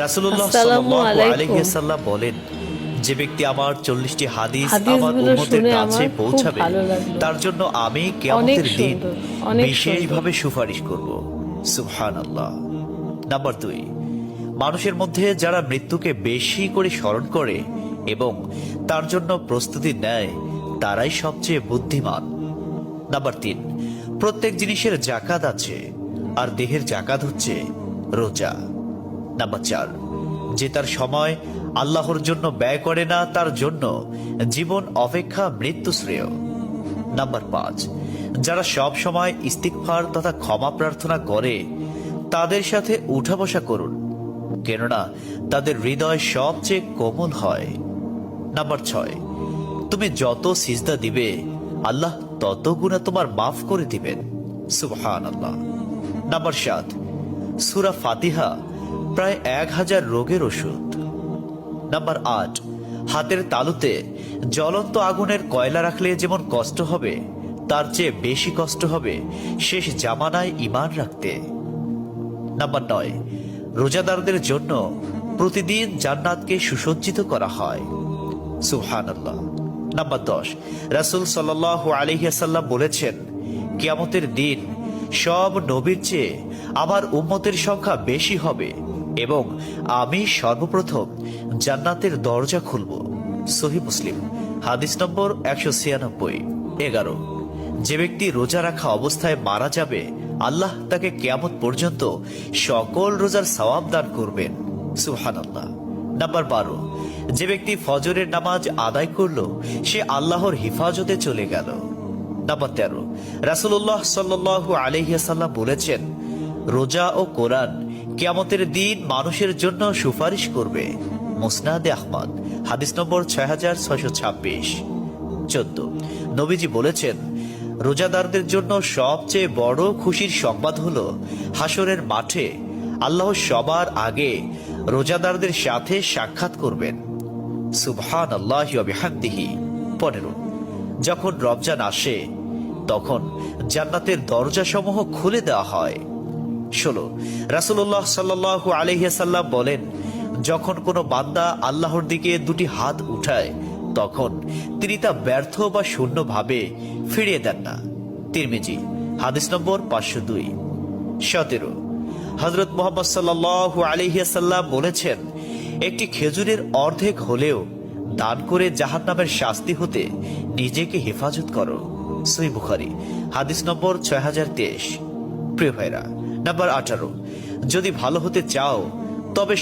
রাসূলুল্লাহ আসসালামু সাল্লাল্লাহু আলাইহি আলাইকুম। ওয়াসাল্লাম বলেন, যে ব্যক্তি আমার 40টি হাদিস আমার হাদিসগুলো উম্মতের শুনে কাছে আমার খুব পৌঁছাবে, ভালো লাগলো। তার জন্য আমি অনেক কিয়ামতের দিন সুন্দর, অনেক সুন্দর। বিশেষভাবে সুপারিশ করব। সুবহানাল্লাহ। নাম্বার 2, মানুষের মধ্যে যারা মৃত্যুকে বেশি করে স্মরণ করে এবং তার জন্য প্রস্তুতি নেয়, তারাই সবচেয়ে বুদ্ধিমান। নাম্বার 3, প্রত্যেক জিনিসের জাকাত আছে, আর দেহের জাকাত হচ্ছে রোজা। নাম্বার 4, যে তার সময় আল্লাহর জন্য ব্যয় করে না, তার জন্য জীবন অপেক্ষা মৃত্যু শ্রেয়। নাম্বার 5, যারা সব সময় ইস্তিগফার তথা ক্ষমা প্রার্থনা করে, তাদের সাথে উঠা বসা করুন, কেননা তাদের হৃদয় সবচেয়ে কোমল হয়। নাম্বার 6, তুমি যত সিজদা দিবে, আল্লাহ তত গুণা তোমার মাফ করে দিবেন। সুবহানাল্লাহ। নাম্বার 7, সূরা ফাতিহা প্রায় 1000 রোগের ওষুধ। নাম্বার 8, হাতের তালুতে জ্বলন্ত আগুনের কয়লা রাখলে যেমন কষ্ট হবে, তার চেয়ে বেশি কষ্ট হবে শেষ জামানায় ঈমান রাখতে। নাম্বার 9, রোজাদারদের জন্য প্রতিদিন জান্নাতকে সুসজ্জিত করা হয়। সুবহানাল্লাহ। নাম্বার 10, রাসূল সাল্লাল্লাহু আলাইহি ওয়াসাল্লাম বলেছেন, কিয়ামতের দিন সব নবীর চেয়ে আমার উম্মতের সংখ্যা বেশি হবে এবং আমি সর্বপ্রথম জান্নাতের দরজা খুলব। সহিহ মুসলিম, হাদিস নম্বর 196। 11, যে ব্যক্তি রোজা রাখা অবস্থায় মারা যাবে, আল্লাহ তাকে কিয়ামত পর্যন্ত সকল রোজার সওয়াব দান করবেন। সুবহানাল্লাহ। নাম্বার 12, যে ব্যক্তি ফজরের নামাজ আদায় করলো, সে আল্লাহর হিফাজতে চলে গেল। নাম্বার 13, রাসূলুল্লাহ সাল্লাল্লাহু আলাইহি ওয়াসাল্লাম বলেছেন, রোজা ও কোরআন কিয়ামতের দিন মানুষের জন্য সুপারিশ করবে। মুসনাদে আহমদ, হাদিস নম্বর 6626। 14, নবীজি বলেছেন, রোজাদারদের জন্য সবচেয়ে বড় খুশির সংবাদ হলো হাসরের মাঠে আল্লাহ সবার আগে রোজাদারদের সাথে সাক্ষাৎ করবেন। সুবহানাল্লাহি ওয়া বিহামদিহি। 15, যখন রমজান আসে, তখন জান্নাতের দরজাসমূহ খুলে দেওয়া হয়। 16, রাসূলুল্লাহ সাল্লাল্লাহু আলাইহি ওয়াসাল্লাম বলেন, যখন কোনো বান্দা আল্লাহর দিকে দুটি হাত উঠায়, তখন তিনি তা ব্যর্থ বা শূন্য ভাবে ফিরিয়ে দেন না। তিরমিজি, হাদিস নম্বর 502। 17, হযরত মুহাম্মদ সাল্লাল্লাহু আলাইহি ওয়াসাল্লাম বলেছেন, একটি খেজুরের অর্ধেক হলেও দান করে জাহান্নামের শাস্তি হতে নিজেকে হেফাজত করো। সহিহ বুখারী, হাদিস নম্বর 6023। প্রিয় ভাইরা, নাম্বার 18, যদি ভালো হতে চাও তবে